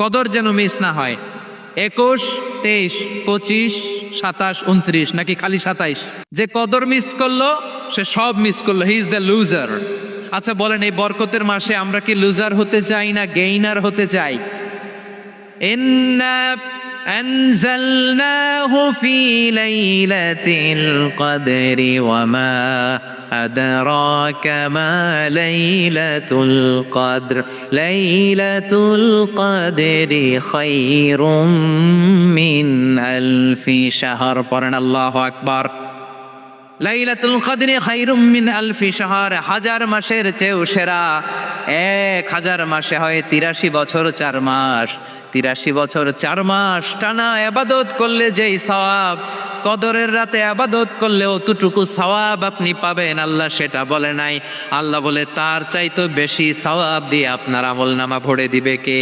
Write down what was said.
কদর যেন মিস না হয়। 21, 23, 25, 27, 29 নাকি খালি 27? যে কদর মিস করলো সে সব মিস করলো, হি ইজ দ্য লুজার। আচ্ছা বলেন, এই বরকতের মাসে আমরা কি লুজার হতে চাই না গেইনার হতে চাই? ইন্না আনজালনাহু ফি লাইলাতিল কদরি ওয়া মা আদরাকা মা লাইলাতুল কদর লাইলাতুল কদরি খায়রুম মিন আলফি শাহর। পড়েন আল্লাহু আকবার। লাইলাতুল কদরি খায়রুম মিন আলফি শাহর, 1000 মাসের চেয়েও সেরা। 1000 মাসে হয় 83 বছর 4 মাস। 83 বছর 4 মাস টানা ইবাদত করলে যেই সওয়াব, কদরের রাতে ইবাদত করলে অতটুকু সওয়াব আপনি পাবেন, আল্লাহ সেটা বলে নাই। আল্লাহ বলে তার চাইতে বেশি সওয়াব দিয়ে আপনার আমলনামা ভরে দিবে কে?